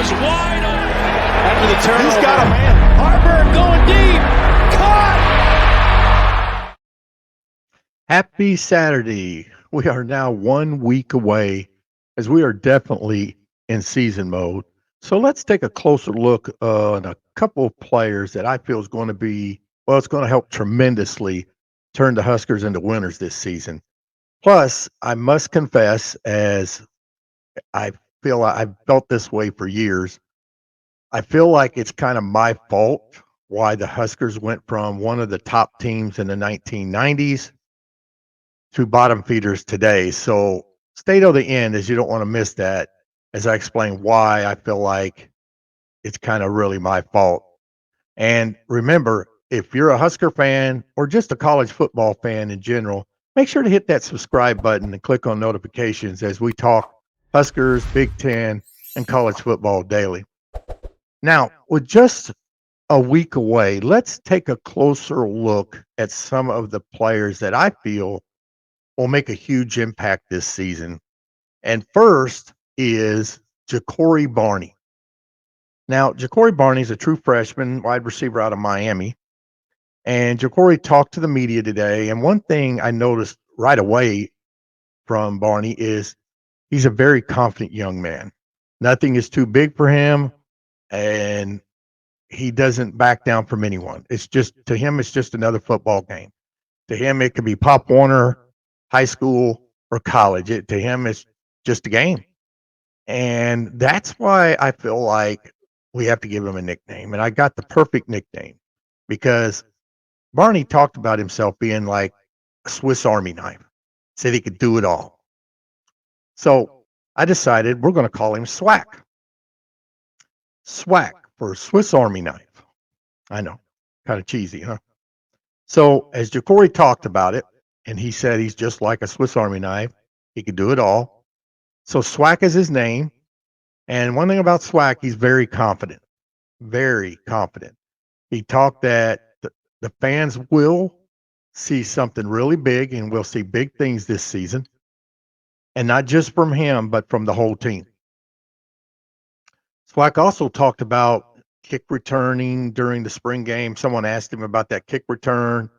is wide open. After the turnover. He's got a man. Harper going deep. Caught. Happy Saturday. We are now 1 week away as we are definitely in season mode. So let's take a closer look on a couple of players that I feel is going to be, well, it's going to help tremendously turn the Huskers into winners this season. Plus, I must confess, as I feel I've felt this way for years, I feel like it's kind of my fault why the Huskers went from one of the top teams in the 1990s to bottom feeders today. So stay till the end, as you don't want to miss that, as I explain why I feel like it's kind of really my fault. And remember, if you're a Husker fan or just a college football fan in general, make sure to hit that subscribe button and click on notifications as we talk Huskers, Big Ten, and college football daily. Now, with just a week away, let's take a closer look at some of the players that I feel will make a huge impact this season. And first is Jakori Barney. Now, Jakori Barney is a true freshman wide receiver out of Miami. And Jakori talked to the media today. And one thing I noticed right away from Barney is he's a very confident young man. Nothing is too big for him. And he doesn't back down from anyone. It's just, to him, it's just another football game. To him, it could be Pop Warner, high school, or college. To him, it's just a game. And that's why I feel like we have to give him a nickname. And I got the perfect nickname because Barney talked about himself being like a Swiss Army knife, said he could do it all. So I decided we're going to call him SWAC. SWAC for Swiss Army knife. I know, kind of cheesy, huh? So as Jakori talked about it, and he said he's just like a Swiss Army knife, he could do it all. So SWAC is his name. And one thing about SWAC, he's very confident. Very confident. He talked that the fans will see something really big and we'll see big things this season. And not just from him, but from the whole team. SWAC also talked about kick returning during the spring game. Someone asked him about that kick return,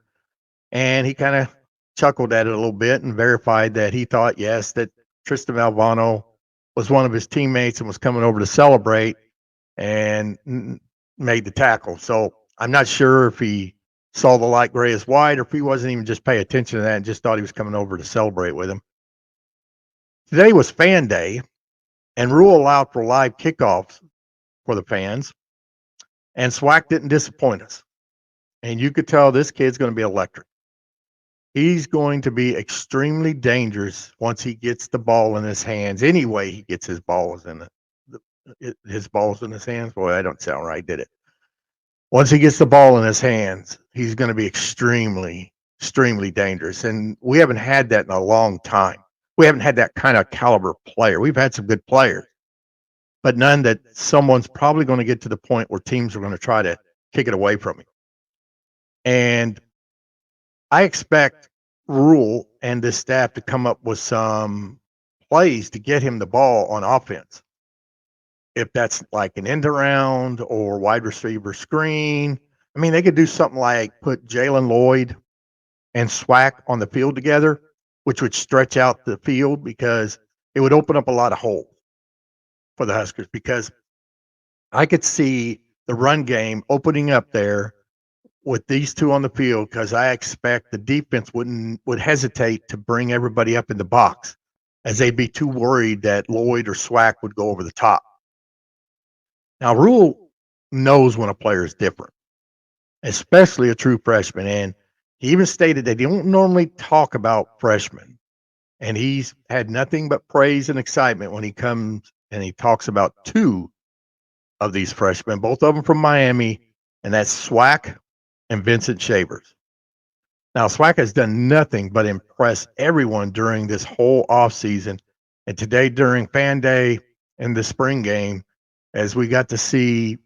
and he kind of chuckled at it a little bit and verified that he thought, yes, that Tristan Valvano was one of his teammates and was coming over to celebrate and made the tackle. So I'm not sure if he saw the light gray as white or if he wasn't even just paying attention to that and just thought he was coming over to celebrate with him. Today was fan day, and rule allowed for live kickoffs for the fans. And SWAC didn't disappoint us. And you could tell this kid's going to be electric. He's going to be extremely dangerous once he gets the ball in his hands. Anyway, he gets his balls in his balls in his hands. Boy, that don't sound right, did it? Once he gets the ball in his hands, he's going to be extremely, extremely dangerous. And we haven't had that in a long time. We haven't had that kind of caliber player. We've had some good players, but none that someone's probably going to get to the point where teams are going to try to kick it away from him. And I expect Rule and this staff to come up with some plays to get him the ball on offense. If that's like an end around or wide receiver screen. I mean, they could do something like put Jalen Lloyd and SWAC on the field together, which would stretch out the field because it would open up a lot of holes for the Huskers, because I could see the run game opening up there with these two on the field, because I expect the defense would hesitate to bring everybody up in the box as they'd be too worried that Lloyd or SWAC would go over the top. Now, Rule knows when a player is different, especially a true freshman, and he even stated that he don't normally talk about freshmen, and he's had nothing but praise and excitement when he comes and he talks about two of these freshmen, both of them from Miami, and that's SWAC and Vincent Shavers. Now, SWAC has done nothing but impress everyone during this whole offseason, and today during Fan Day and the spring game, as we got to see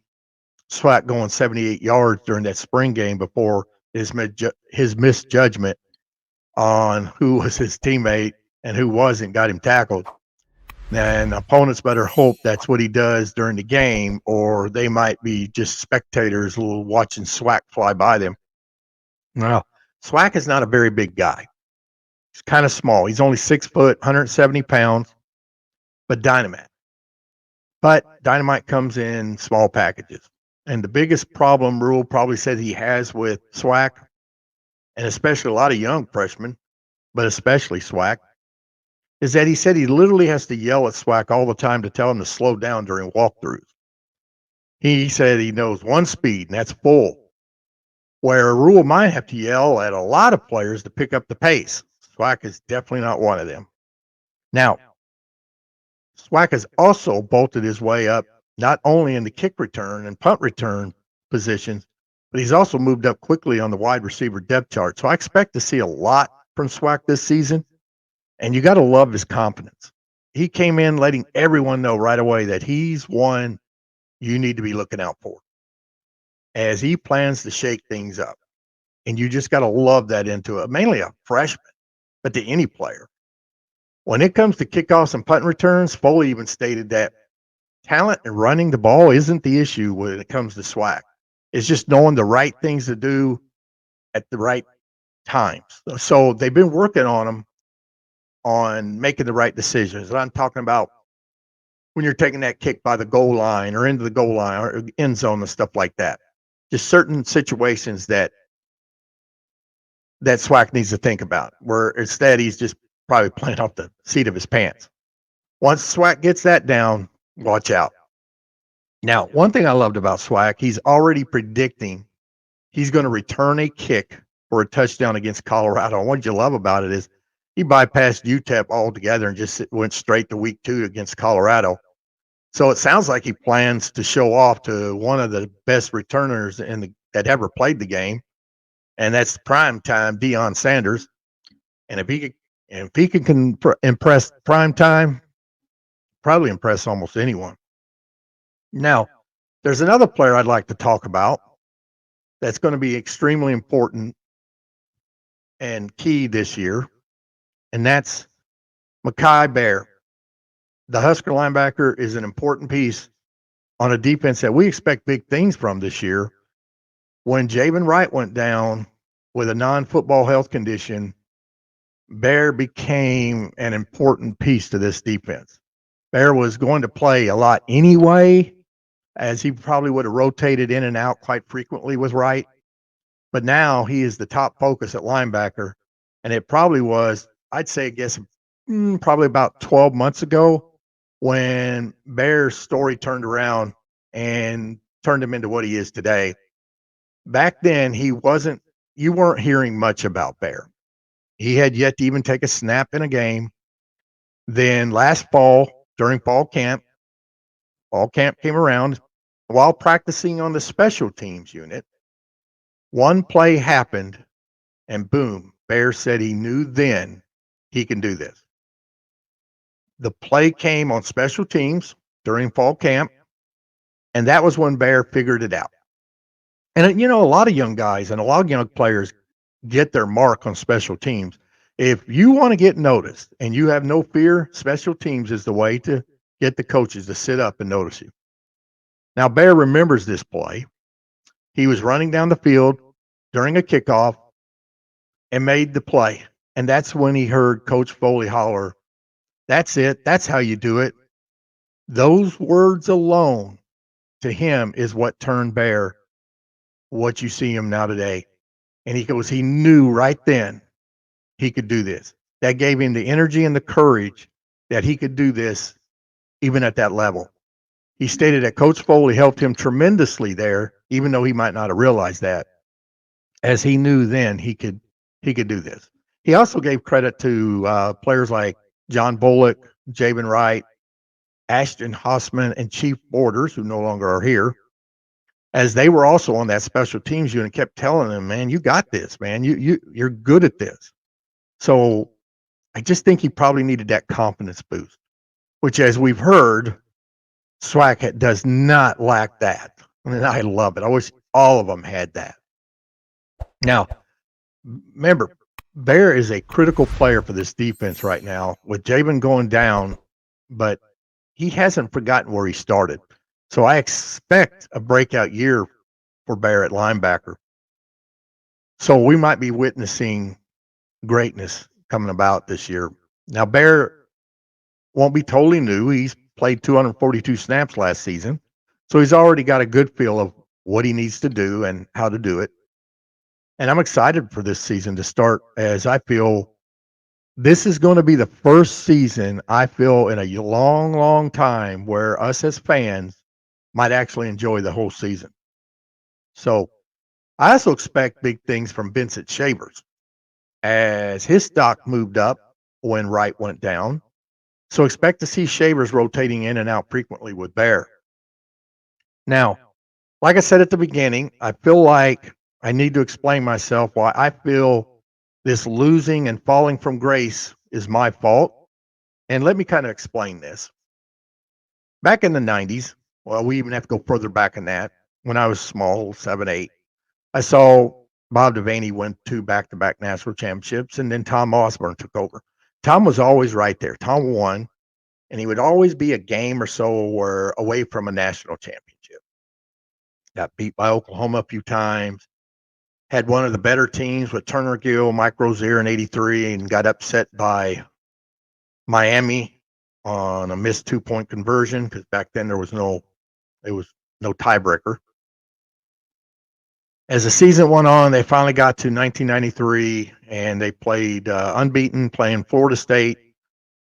SWAC going 78 yards during that spring game before his misjudgment on who was his teammate and who wasn't got him tackled. And opponents better hope that's what he does during the game, or they might be just spectators watching Swack fly by them. Now, Swack is not a very big guy. He's kind of small. He's only 6 foot, 170 pounds, but dynamite. But dynamite comes in small packages. And the biggest problem Rule probably said he has with Swack, and especially a lot of young freshmen, but especially Swack, is that he said he literally has to yell at Swack all the time to tell him to slow down during walkthroughs. He said he knows one speed, and that's full, where Rule might have to yell at a lot of players to pick up the pace. Swack is definitely not one of them. Now, Swack has also bolted his way up not only in the kick return and punt return positions, but he's also moved up quickly on the wide receiver depth chart. So I expect to see a lot from Swack this season, and you got to love his confidence. He came in letting everyone know right away that he's one you need to be looking out for as he plans to shake things up. And you just got to love that into it, mainly a freshman, but to any player. When it comes to kickoffs and punt returns, Foley even stated that talent and running the ball isn't the issue when it comes to Swack. It's just knowing the right things to do at the right times. So they've been working on him on making the right decisions. And I'm talking about when you're taking that kick by the goal line or into the goal line or end zone and stuff like that. Just certain situations that Swack needs to think about, where instead he's just probably playing off the seat of his pants. Once Swack gets that down, watch out. Now, one thing I loved about Swack, he's already predicting he's going to return a kick for a touchdown against Colorado. And what you love about it is he bypassed UTEP altogether and just went straight to week 2 against Colorado. So it sounds like he plans to show off to one of the best returners that ever played the game, and that's prime time Deion Sanders. And if he can impress prime time, probably impress almost anyone. Now, there's another player I'd like to talk about that's going to be extremely important and key this year, and that's Maike Bearer. The Husker linebacker is an important piece on a defense that we expect big things from this year. When Javen Wright went down with a non-football health condition, Bear became an important piece to this defense. Bear was going to play a lot anyway, as he probably would have rotated in and out quite frequently with Wright. But now he is the top focus at linebacker. And it probably was, I'd say, probably about 12 months ago when Bear's story turned around and turned him into what he is today. Back then, you weren't hearing much about Bear. He had yet to even take a snap in a game. Then last fall, during fall camp came around. While practicing on the special teams unit, one play happened, and boom, Bear said he knew then he can do this. The play came on special teams during fall camp, and that was when Bear figured it out. And, a lot of young guys and a lot of young players get their mark on special teams. If you want to get noticed and you have no fear, special teams is the way to get the coaches to sit up and notice you. Now, Bear remembers this play. He was running down the field during a kickoff and made the play. And that's when he heard Coach Foley holler, "That's it. That's how you do it." Those words alone to him is what turned Bear what you see him now today. And he knew right then he could do this. That gave him the energy and the courage that he could do this even at that level. He stated that Coach Foley helped him tremendously there, even though he might not have realized that, as he knew then he could do this. He also gave credit to players like John Bullock, Javen Wright, Ashton Hossman, and Chief Borders, who no longer are here, as they were also on that special teams unit, kept telling him, "Man, you got this, man. You're good at this." So I just think he probably needed that confidence boost, which, as we've heard, Swack does not lack that. I mean, I love it. I wish all of them had that. Now, remember, Bear is a critical player for this defense right now. With Javen going down, but he hasn't forgotten where he started. So I expect a breakout year for Bear at linebacker. So we might be witnessing greatness coming about this year. Now, Bear won't be totally new. He's played 242 snaps last season. So he's already got a good feel of what he needs to do and how to do it. And I'm excited for this season to start, as I feel this is going to be the first season I feel in a long, long time where us as fans might actually enjoy the whole season. So I also expect big things from Vincent Shavers as his stock moved up when Wright went down. So expect to see Shavers rotating in and out frequently with Bear. Now, like I said at the beginning, I feel like I need to explain myself why I feel this losing and falling from grace is my fault. And let me kind of explain this. Back in the 90s, well, we even have to go further back than that. When I was small, 7, 8, I saw Bob Devaney win 2 back-to-back national championships, and then Tom Osborne took over. Tom was always right there. Tom won, and he would always be a game or so or away from a national championship. Got beat by Oklahoma a few times. Had one of the better teams with Turner Gill, Mike Rozier in '83, and got upset by Miami on a missed 2-point conversion because back then there was no tiebreaker. As the season went on, they finally got to 1993, and they played unbeaten, playing Florida State,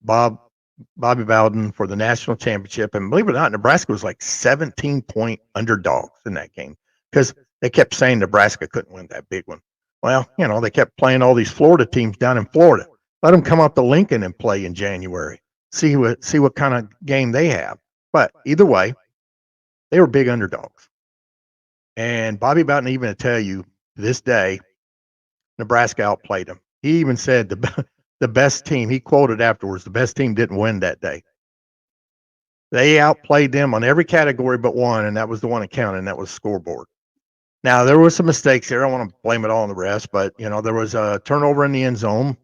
Bobby Bowden for the national championship. And believe it or not, Nebraska was like 17-point underdogs in that game because they kept saying Nebraska couldn't win that big one. Well, they kept playing all these Florida teams down in Florida. Let them come up to Lincoln and play in January. See what kind of game they have. But either way, they were big underdogs. And Bobby Bowden even to tell you this day, Nebraska outplayed them. He even said the best team, he quoted afterwards, the best team didn't win that day. They outplayed them on every category but one, and that was the one that counted, and that was scoreboard. Now, there were some mistakes here. I don't want to blame it all on the refs, but, there was a turnover in the end zone.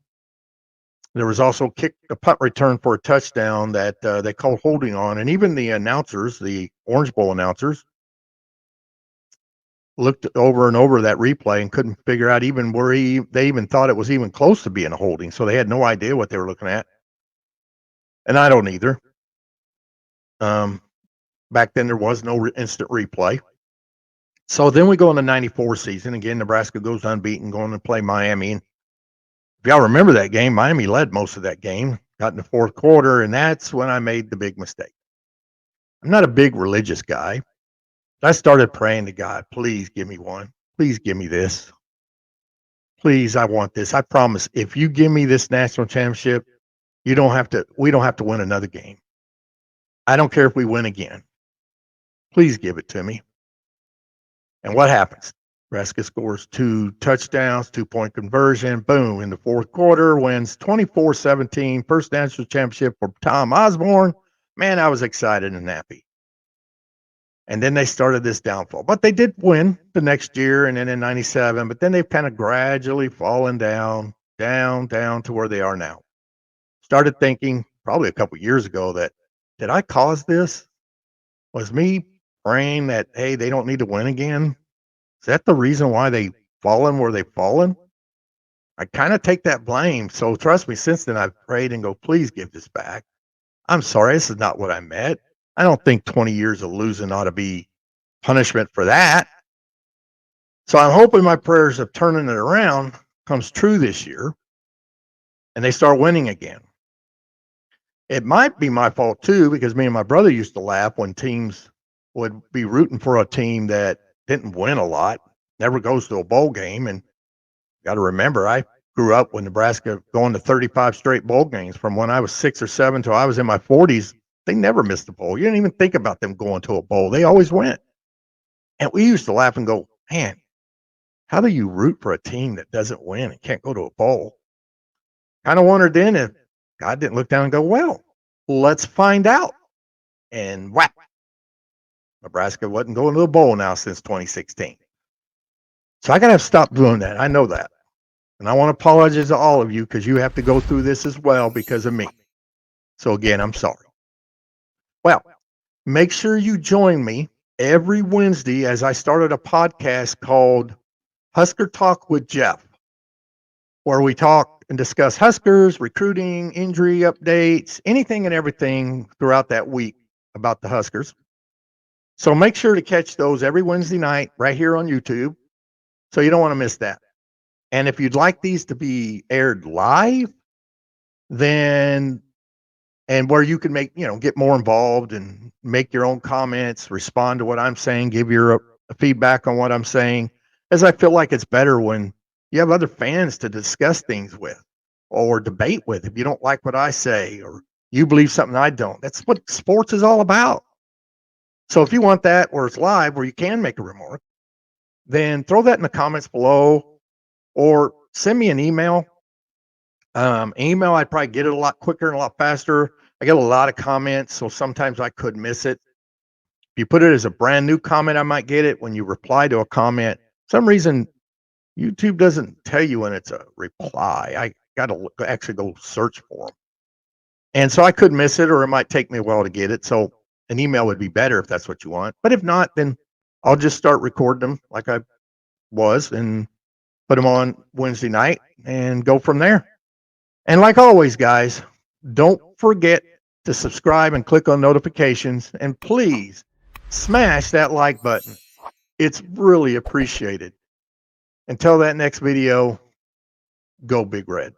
There was also a punt return for a touchdown that they called holding on, and even the announcers, the Orange Bowl announcers, looked over and over that replay and couldn't figure out even where they even thought it was even close to being a holding. So they had no idea what they were looking at. And I don't either. Back then there was no instant replay. So then we go in the 94 season. Again, Nebraska goes unbeaten, going to play Miami. And if y'all remember that game, Miami led most of that game, got in the fourth quarter, and that's when I made the big mistake. I'm not a big religious guy. I started praying to God, please give me one. Please give me this. Please, I want this. I promise if you give me this national championship, we don't have to win another game. I don't care if we win again. Please give it to me. And what happens? Nebraska scores 2 touchdowns, 2-point conversion, boom, in the fourth quarter, wins 24-17, first national championship for Tom Osborne. Man, I was excited and happy. And then they started this downfall. But they did win the next year and then in 97, but then they've kind of gradually fallen down to where they are now. Started thinking probably a couple years ago that, did I cause this? Was me praying that, hey, they don't need to win again? Is that the reason why they've fallen where they've fallen? I kind of take that blame. So trust me, since then I've prayed and go, please give this back. I'm sorry, this is not what I meant. I don't think 20 years of losing ought to be punishment for that. So I'm hoping my prayers of turning it around comes true this year and they start winning again. It might be my fault too, because me and my brother used to laugh when teams would be rooting for a team that didn't win a lot, never goes to a bowl game. And got to remember, I grew up with Nebraska going to 35 straight bowl games from when I was 6 or 7 till I was in my 40s. They never missed a bowl. You didn't even think about them going to a bowl. They always went. And we used to laugh and go, man, how do you root for a team that doesn't win and can't go to a bowl? Kind of wondered then if God didn't look down and go, well, let's find out. And whack, Nebraska wasn't going to the bowl now since 2016. So I got to stop doing that. I know that. And I want to apologize to all of you because you have to go through this as well because of me. So again, I'm sorry. Well, make sure you join me every Wednesday as I started a podcast called Husker Talk with Jeff, where we talk and discuss Huskers, recruiting, injury updates, anything and everything throughout that week about the Huskers. So make sure to catch those every Wednesday night right here on YouTube. So you don't want to miss that. And if you'd like these to be aired live, then and where you can make, get more involved and make your own comments, respond to what I'm saying, give your feedback on what I'm saying, as I feel like it's better when you have other fans to discuss things with or debate with. If you don't like what I say or you believe something I don't, that's what sports is all about. So if you want that where it's live, where you can make a remark, then throw that in the comments below or send me an email. Email, I'd probably get it a lot quicker and a lot faster. I get a lot of comments, so sometimes I could miss it. If you put it as a brand new comment, I might get it. When you reply to a comment, some reason YouTube doesn't tell you when it's a reply. I got to actually go search for them. And so I could miss it, or it might take me a while to get it. So an email would be better if that's what you want. But if not, then I'll just start recording them like I was and put them on Wednesday night and go from there. And like always, guys, don't forget to subscribe and click on notifications. And please smash that like button. It's really appreciated. Until that next video, go Big Red.